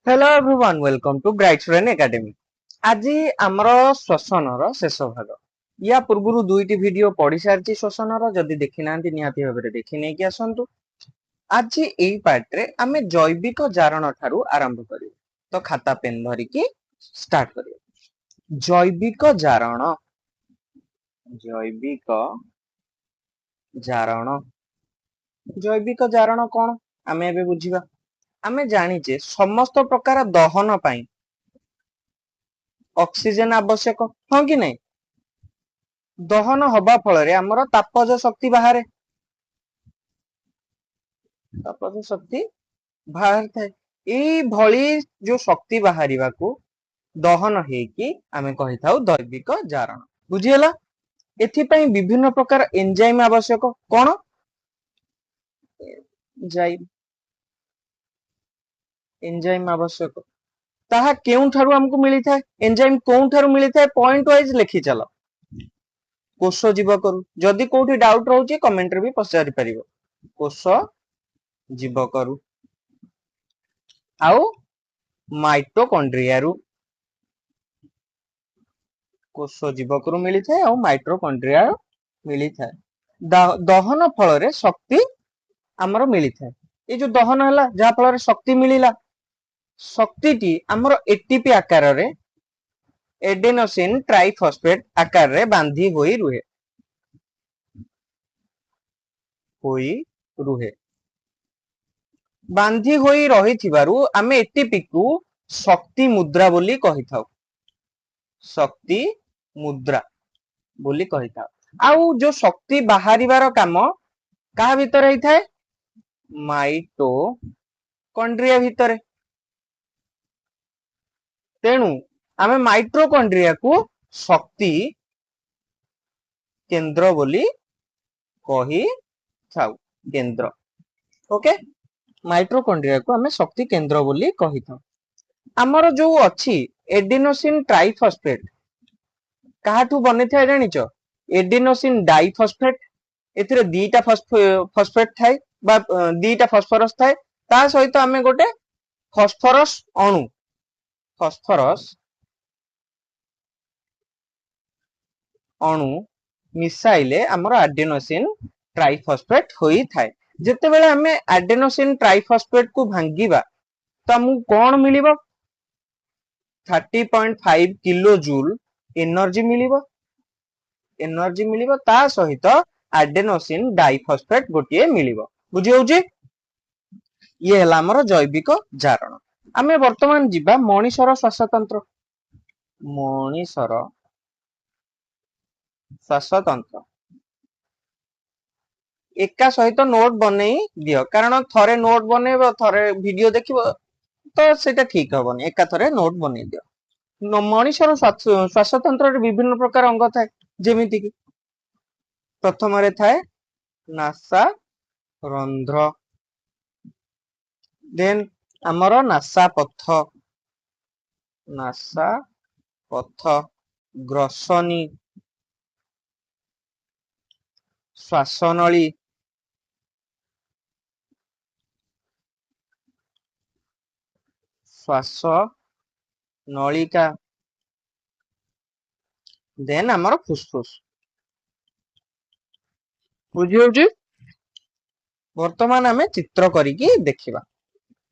Hello everyone welcome to Bright Student Academy. आज आमर श्वसन शेष भाग या पूर्व दुईटी वीडियो पढ़ी सारी श्वसन जदि देखी ना निहाती भाव देखी नहीं कि आसतु। आज यही पार्ट रे आमे जैविक जारण ठारू आरंभ करियो। तो खाता पेन धरिकी स्टार्ट करियो। जैविक जारण जैविक जारण जैविक जारण कौन आमे एबे बुझिबा। आमे जानिचे समस्त प्रकार दहन पाई ऑक्सीजन आवश्यक हाँ कि नहीं। दहन हवा फल आमर तापज शक्ति बाहर तापज शक्ति बाहर थाए यही भली जो शक्ति बाहर दहन हेकी आमे कहि थाउ दैविक जारण। बुझीला एथिपाई विभिन्न प्रकार एंजाइम आवश्यक कौन एंजाइम आवश्यक ताहा केउं ठारू हमको मिली थाए एंजाइम कोउं ठारू मिली थाए पॉइंट वाइज लिखि चलो। कोष जीवकरू जदि कोठी डाउट रहउची कमेंट रे भी पचारि परिबो। कोष जीवकरू आउ माइटोकॉन्ड्रिया रु कोष जीवकरू मिली थाए आउ माइटोकॉन्ड्रिया मिली थाए। दहन फल रे शक्ति हमरो मिली थाए। ए जो दहन हला जहा फल रे शक्ति मिलिला शक्ति टी हमरो एटीपी आकार रे एडेनोसिन ट्राइफॉस्फेट आकार रे बांधी होई रुहे बांधी होई रही थिबारु आमे एटीपी को शक्ति मुद्रा बोली कहि थाउ। शक्ति मुद्रा बोली कहि थाउ। आउ जो शक्ति बाहरिबार काम कहा भीतर ही थाए माइटोकॉन्ड्रिया भीतर। तेणु आमे माइटोकॉन्ड्रिया को शक्ति केंद्र बोली कहि थाउ। केंद्र ओके माइटोकॉन्ड्रिया को आमे शक्ति केंद्र बोली कहि थाउ। हमर जो अछि एडिनोसिन ट्राइफॉस्फेट काहाठू बने थाए जानिचो एडिनोसिन डाइफॉस्फेट एथिरे दीटा फॉस्फेट थाए बा दीटा फास्फोरस थाए ता सहित आमे गोटे फास्फोरस अणु मिसाइले हमर एडिनोसिन ट्राइफॉस्फेट होई थाए। जेते बेले हमें एडिनोसिन ट्राइफॉस्फेट को भांगीबा तो हमु कोन मिलिबो 30.5 किलो जूल एनर्जी मिलिबो ता सहित एडेनोसिन डाइफॉस्फेट गोटिए मिलिबो। बुझी होउची ये हला हमर जैविक जारण। आमे वर्तमान जिबा मणिसर श्वासतंत्र। मणिसर श्वासतंत्र एका सहित नोट बनेई दियो कारण थरे नोट बनेबो थरे वीडियो देखिबो तो सेटा ठीक हबनी एका थरे नोट बनेई दियो। मणिसर श्वासतंत्र रे विभिन्न प्रकार अंग थाए जेमिति कि प्रथम रे थाए नासा रंध्र देन हमर नासा पथ ग्रसनी श्वासनली श्वास नलिका देन हमर फुसफुस। बुझी होउची वर्तमान आमे चित्र करिकी देखिबा।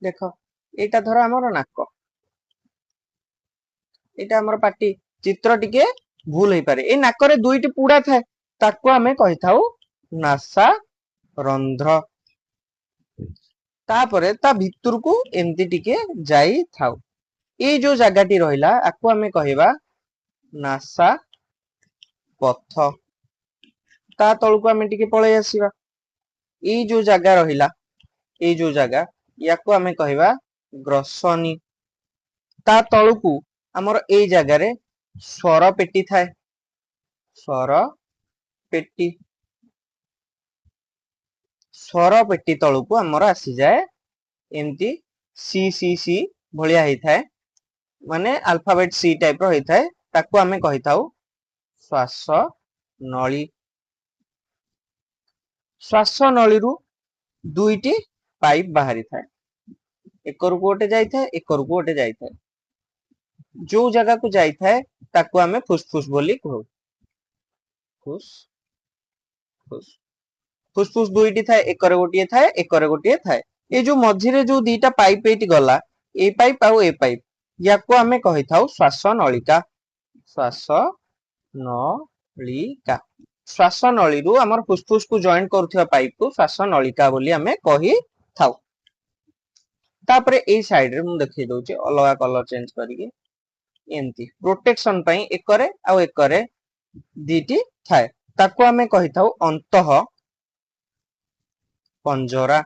देखो एटा धर हमर नाक एटा हमर पाटी चित्र टिके भूल हेई पारे ए नाक रे दुईटी पुडा थाए ताको आमे कहि थाउ नासा रंध्र। तापरे ता भितर को एमती टिके जाई थाउ ए जो जगाटी रहिला आको आमे कहिबा नासा पथ। ता तळको आमे टिके पळै आसीबा ए जो जगह रहिला ए जो जगह याको आमे कहिबा ग्रसनी। ता तळको हमर ए जगह रे स्वर पेटी थाए स्वर पेटी तळको हमर आसी जाए एमती सी सी सी भलिया हेई थाए माने अल्फाबेट सी टाइप रो हेई थाए ताको आमे कहि थाउ श्वास नली। श्वास नली रु दुईटी पाइप बाहरी थाए एकरु गोटे जाइए एकरु गोटे जाइए जो जगह को जाइए ताकू आमे फुसफुस बोली कहू फुस फुस फुसफुस दुईटी थाए एकर गोटे थाए एकर गोटे थाए ये जो मझिरे जो दीटा पाइप एटी गला ए पाइप आउ ए पाइप याको आमे कहि थाउ श्वास नलिका श्वास नलिका श्वास नली रु हमर फुसफुस को जॉइन करथिया पाइप को श्वास नलिका बोली आमे कहि थाउ तापरे ए साइड रे मु देखि दउची अलगा कलर चेंज करिके एंती प्रोटेक्शन पई एकरे आ एकरे दीटी थाए ताको आमे कहि थाउ अंतः पंजरा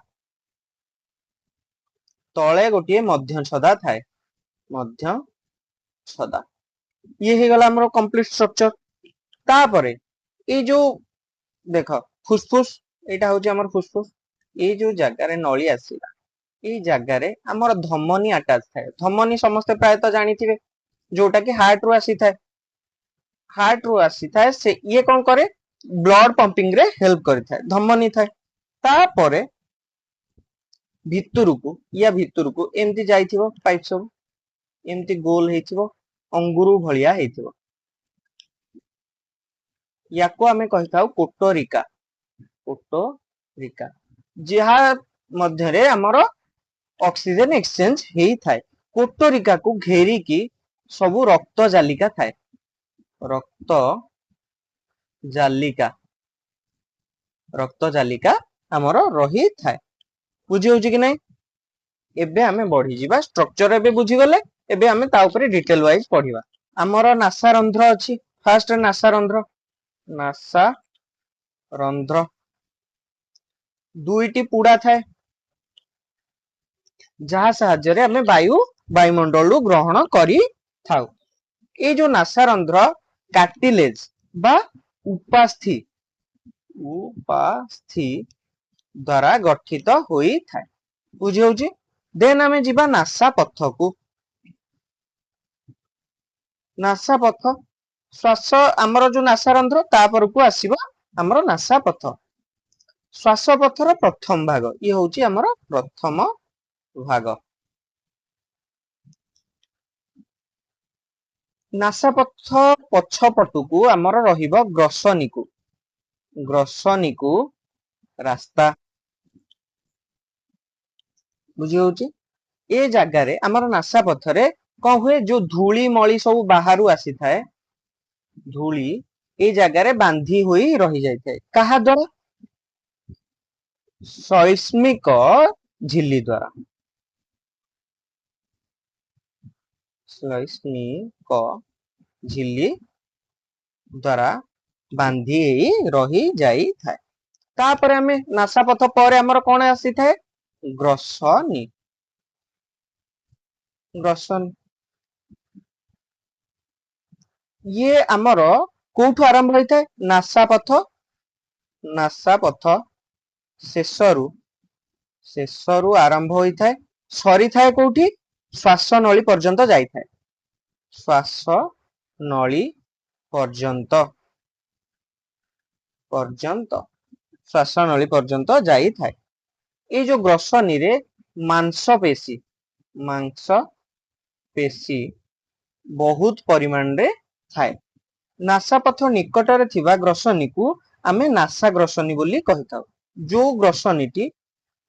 तले गोटे मध्य छदा थाए मध्य छदा ये हे गला हमरो कंप्लीट स्ट्रक्चर तापरे ए जो देख फुसफुस एटा होची हमर फुसफुस ए जो जगह रे नली आसीला ए जगह रे हमर धमनी अटैच थाए धमनी समस्त प्राय तो जानि थिबे जोटा कि हार्ट रू आसी थाए से ये कोन करे ब्लड पंपिंग रे हेल्प करि थाए धमनी थाए तापरे भितरकू या भितरकू एमती जाइथिबो पाइप सब एमती गोल हेथिबो अंगुरु भलिया हेथिबो याको आमे कहिताउ कोटोरिका कोटोरिका जहा मध्य रे हमरो ऑक्सीजन एक्सचेंज हेई थाए कोटोरिका को घेरी की सबु रक्त जालिका थाए रक्त जालिका हमरो रही थाए बुझी होची कि नहीं एबे हमें बढ़ी जीवा स्ट्रक्चर एबे बुझी गले एबे हमें ता ऊपर डिटेल वाइज पढ़िबा हमरो नासा रंध्र अछि फर्स्ट नासा रंध्र दुईटी पुड़ा थाए जहा साहाय्य रे हमें वायुमंडल ग्रहण करी थाउ ए जो नासा रंध्र कार्टिलेज बा उपास्थि द्वारा गठित होई थाए बुझी होची देन हमें जीवा नासा पथ को नासा पथ श्वास हमर जो नासा रंध्र तापर को आसीबा हमर नासा पथ श्वास पथर प्रथम भाग ये होची हमर प्रथम भाग नासा पथ पछ पटुकू हमर रहिबो ग्रसनिकू रास्ता बुझी होची ए जगह रे हमर नासा पथरे को हुए जो धूली मळी सब बाहरु आसी थाए धूली ए जगह रे बांधी होई रही जाय थाए कहा द्वारा सैस्मिक झिल्ली द्वारा सैस्मिक झिल्ली द्वारा बांधी रही जाई थाए तापरे हमें नासा पथ परे हमर कोन आसी थाए ग्रसनी ये हमर कोठु आरंभ होई थाए नासा पथ शेषरु आरंभ होई थाए सरी थाए कोठी श्वास नली पर्यंत जाई थाए श्वास नली पर्यंत श्वास नली पर्यंत जाई थाए ए जो ग्रसनी रे मांसपेशी बहुत परिमाण रे थाए नासा पथ निकट रे थिबा ग्रसनी को आमे नासा ग्रसनी बोली कहिताउ जो ग्रसनीटी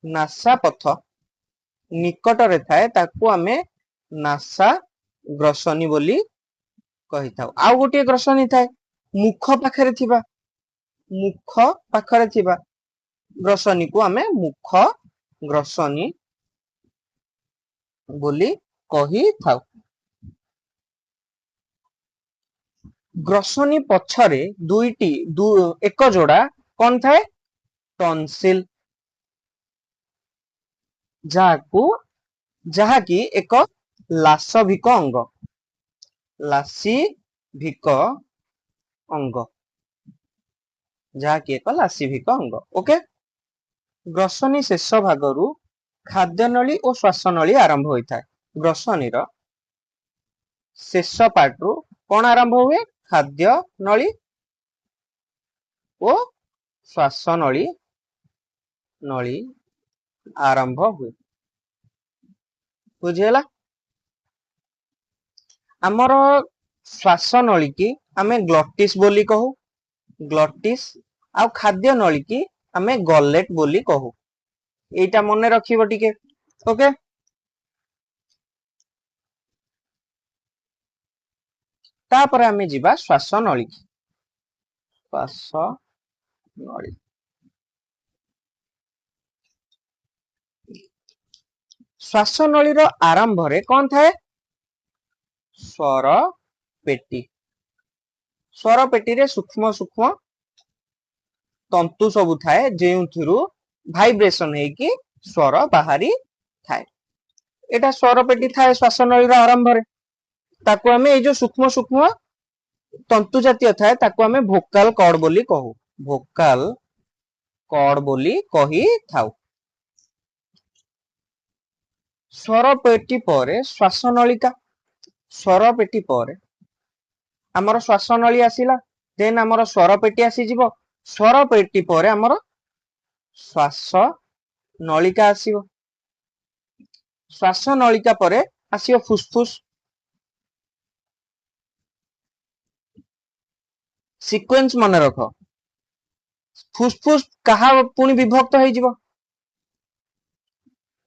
नासा पथ निकट रे थाए ताकू आमे नासा ग्रसनी बोली कहिताउ आ गोटे ग्रसनी थाए मुख पाखरे थिबा ग्रसनी को आमे मुख ग्रसनी बोली कहि थाउ ग्रसनी पछरे दुईटी एक जोड़ा कौन थाए टॉन्सिल जहा की एक लासभिक अंग जहा की एक लासीभिक अंग ओके ग्रसनी शेष भागरु खाद्य नली और श्वास नली आरंभ होई थाए ग्रसनी रो शेष पार्ट रु कौन आरंभ हुए खाद्य नली और श्वास नली आरंभ हुए बुझीगला। आमर श्वास नली की आमे ग्लॉटिस बोली कहू, ग्लॉटिस। आ खाद्य नली की आमे गलेट बोली कहू। एटा मने रखिबो टिके। ओके, तापर आमे जिबा श्वास नली की। श्वास नली, श्वास नली रो आरंभ रे कोन थाए? स्वर पेटी। स्वर पेटी रे सूक्ष्म सूक्ष्म तंतु सब थाए जेउथिरु भाइब्रेशन है कि स्वर बाहरी थाए। एटा स्वर पेटी थाए श्वास नली रो आरंभ रे। ताको आमे ए जो सूक्ष्म सूक्ष्म तंतु जातीय थाए ताको आमे भोकाल कॉर्ड बोली कहू। भोकाल कॉर्ड बोली कही थाउ। स्वर पेटी परे श्वास नलिका। स्वर पेटी परे आमर श्वास नली आसिला, देन आमर स्वर पेटी आसी जिवो। स्वर पेटी परे आमर श्वास नलिका आसीबो। श्वास नलिका परे आसीबो फुसफुस। सीक्वेंस मन रख। फुसफुस कहा पुनी विभक्त हो जिवो?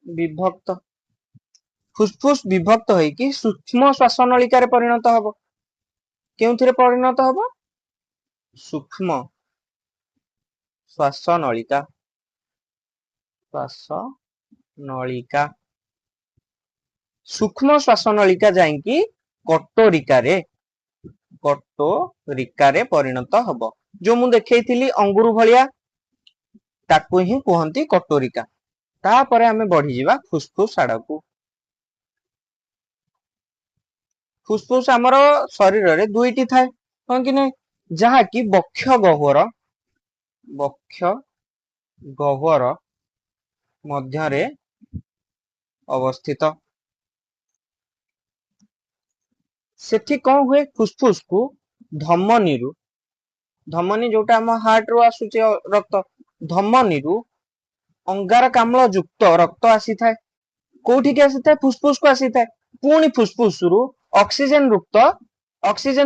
विभक्त। फुसफुस विभक्त होई कि सूक्ष्म श्वास नलिका रे परिणत हबो। केउथिरे परिणत हबो? सूक्ष्म श्वास नलिका। श्वास नलिका, सूक्ष्म श्वास नलिका जाईकी कटोरिका रे, कटोरिका रे परिणत हबो। जो मु देखैथिली अंगुरु भलिया ताकू ही कहंती कटोरिका। तापरे आमे बढ़ी जिबा फुसफुस आड़कू। फुसफुस आमर शरीर रे दुईटी थाए, हां कि नै? जहा कि बक्ष गह्वर, बक्ष गह्वर मध्य रे अवस्थित। सेठी कौन हुए? फुसफुस को धमनी रु, धमनी जोटा हम हार्ट रु आसुचे रक्त, धमनी रु अंगारकाम्ल युक्त रक्त आसी थाए। कोठी के आसी थाए? फुसफुस को आसी थाए। पुणी फुसफुस रु ऑक्सीजन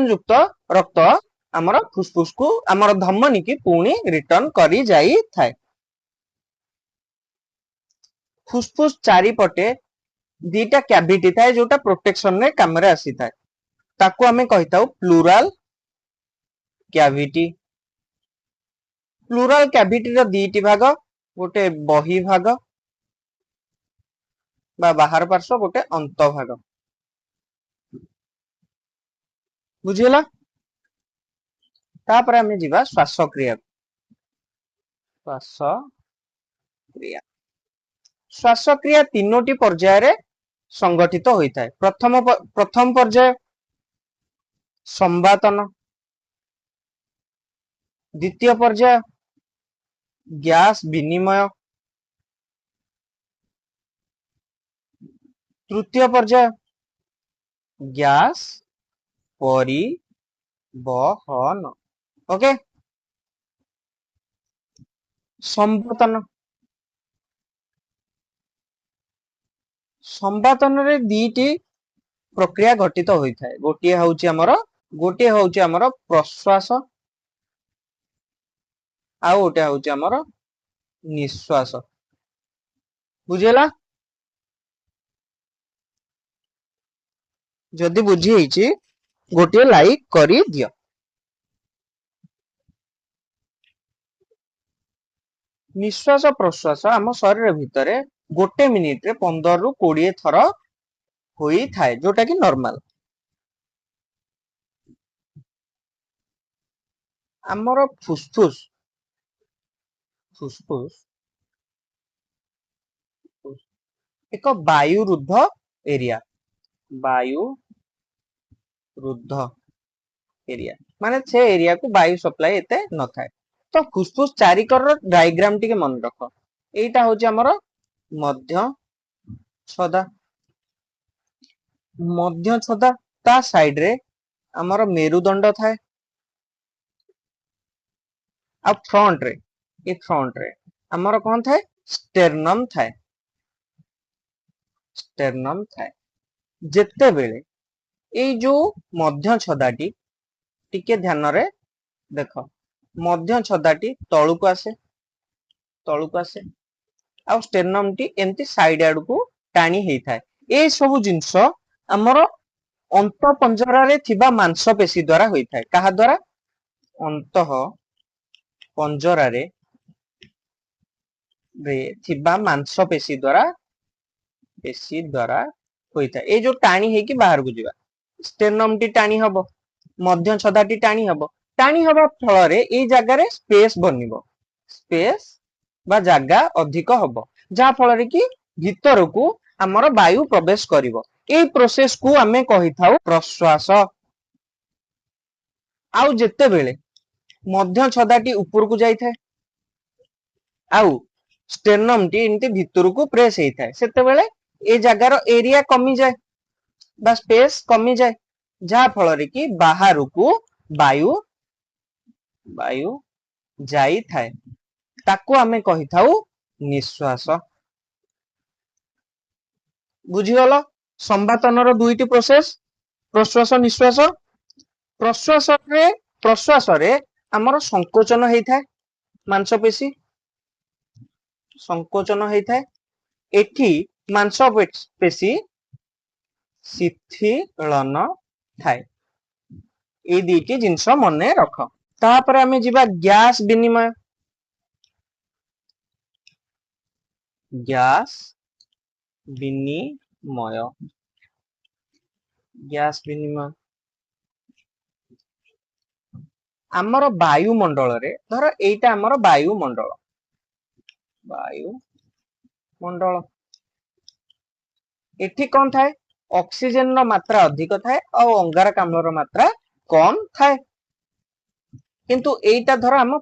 युक्त रक्त आमर फुसफुस को, आमर धमनी की पुणी रिटर्न करी जाई थाए। फुसफुस चारि पटे दीटा कैविटी थाए जोटा प्रोटेक्शन रे काम रे आसी थाए। ताको आमे कहिताउ प्लूराल कैविटी। प्लूराल कैविटी रो दीटी भाग, गोटे बही भाग बा बाहर पार्श्व, गोटे अंत भाग। बुझिला? तापर आमे जिबा श्वास क्रिया। श्वास क्रिया, श्वास क्रिया तीनोटी पर्याय रे संगठित होइताय। प्रथम पर्याय संवातन, द्वितीय पर्याय गैस विनिमय, तृतीय पर्याय गैस परिवहन। ओके, संवातन, संवातन रे दीटी प्रक्रिया घटित होइताय। गोटिए होउची हमर प्रश्वास, आ गोटे होउची हमर निश्वास। बुझिला? जदि बुझी होईची गोटे लाइक करी दियो। निश्वास प्रश्वास आम शरीर भितरे गोटे मिनिट रे 15 रु 20 थर होई थाए, जोटा कि नॉर्मल। आमर फुसफुस, फुसफुस एक वायु रुद्ध एरिया, वायु रुद्ध एरिया माने से एरिया को वायु सप्लाई एते न थाए। तो फुसफुस चारिकर डायग्राम टिके मन रख। एटा होची हमर मध्य छदा, मध्य छदा ता साइड रे हमर मेरुदंड थाए। आ फ्रंट रे, ए फ्रंट रे हमर कोन थाए? स्टेर्नम थाए। स्टेर्नम थाए जेतेबेले एई जो मध्य छदाटी टिके ध्यान रे देख मध्य छदाटी तळुक आसे आ स्टेर्नम टी एमती साइड आड़ को टाणी हेई थाए ए सब जिंस हमर अंत पंजरा रे थिबा मांसपेशी द्वारा होई थाए कहा द्वारा अंत पंजरा रे थिबा मांसपेशी द्वारा होई थाए ए जो टाणी हे कि बाहर को जिबा स्टेर्नम टी टाणी हबो मध्य छदाटी टाणी हबा फल रे ए जगह रे स्पेस बनिबो स्पेस बा जगह अधिक हबो जा फल रे कि भीतर को हमर वायु प्रवेश करिवो ए प्रोसेस को हमें कहि थाउ प्रश्वास आउ जेते बेले मध्य छदाटी ऊपर को जाई थाए आउ स्टेर्नम टी इनते भीतर को प्रेस हेई थाए सेते बेले ए जगह रो एरिया कमी जाए बा स्पेस कमी जाए जा फल रे कि बाहर को वायु जाई थाए ताको हमें कहि थाउ निश्वास बुझीगल संवातन रो दुईटी प्रोसेस प्रश्वास निश्वास प्रश्वास रे हमर संकोचन हेई थाए मांसपेशी संकोचन हेई थाए एठी मांसपेशी शिथिलन थाए ए दुईटी जिंस मने रख तापर हमें जिबा गैस विनिमय आमर वायुमंडल रे धर एटा आमर वायुमंडल एठी कौन थाए ऑक्सीजन रो मात्रा अधिक थाए और अंगारकाम्ल रो मात्रा कम थाए किंतु एटा धर आम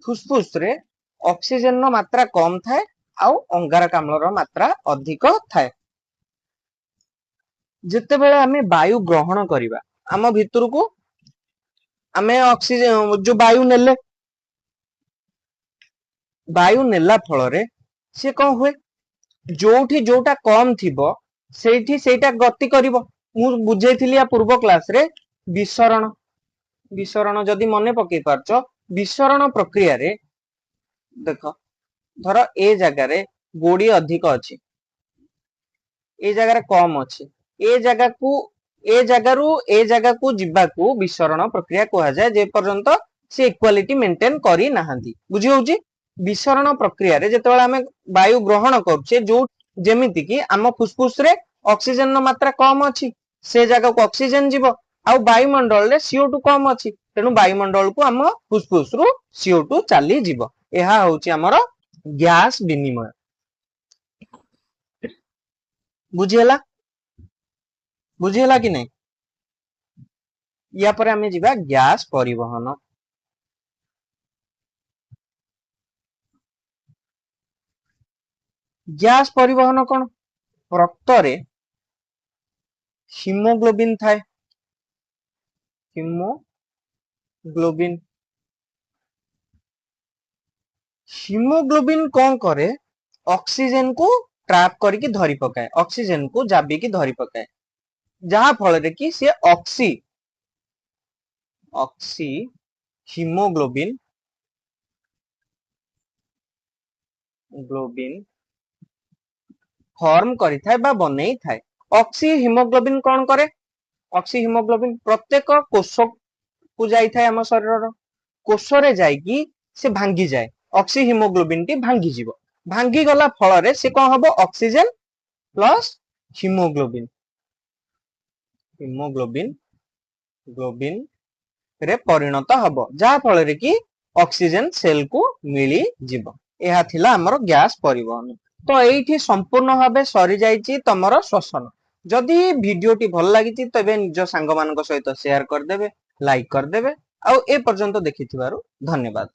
फुसफुस रे ऑक्सीजन रो मात्रा कम थाए आउ अंगारकाम्ल रो मात्रा अधिक थाए जेते बेले हमें वायु ग्रहण करिबा आम भीतर को हमें ऑक्सीजन जो वायु नेला फल रे से कौन हुए जोठी जोटा कम थिबो सेठी सेटा गति करिवो मु बुझेइथिली या पूर्व क्लास रे विसरण जदि मने पकई पारछो विसरण प्रक्रिया रे देख धर ए जगह रे गोड़ी अधिक अछि ए जगह रे कम अछि ए जगह को जिबा को विसरण प्रक्रिया कहा जाए जे पर्यंत से इक्वालिटी मेंटेन करी नाहंती बुझी होउची विसरण प्रक्रिया रे जेतेबेले हमें वायु ग्रहण करछे जो जेमिति कि आम फुसफुस रे ऑक्सीजन रो मात्रा कम अछि से जगह को ऑक्सीजन जीवो आउ वायुमंडल रे CO2 कम अछि तेनु वायुमंडल को आम फुसफुस रु CO2 चली जीवो एहा होउची हमर गैस विनिमय बुझियला कि नहीं या पर हमें जीवा गैस परिवहन गैस परिवहन कौन रक्त रे हीमोग्लोबिन थाए हीमोग्लोबिन कौन करे ऑक्सीजन को ट्रैप करके धरी पकाए ऑक्सीजन को जाबी की धरी पकाए जहां फल रे कि से हीमोग्लोबिन फॉर्म करी थाए बा बनेई थाए ऑक्सी हीमोग्लोबिन कौन करे ऑक्सी हीमोग्लोबिन प्रत्येक कोष को जाई थाए हम शरीर कोष रे जाई कि से भांगी जाए ऑक्सी हीमोग्लोबिन टी भांगी जीवो भांगी गला फल रे से कौन हबो ऑक्सीजन प्लस हीमोग्लोबिन रे परिणत हबो जा फल रे कि ऑक्सीजन सेल को मिली जीवो एहा थिला हमर गैस परिवहन तो एठी संपूर्ण भाबे सरी जाईची तमरो श्वसन जदि वीडियोटी भल लागिची तबे निज सांग मानक सहित शेयर कर देबे लाइक कर देबे आ ए पर्यंत देखिथिबारु धन्यवाद।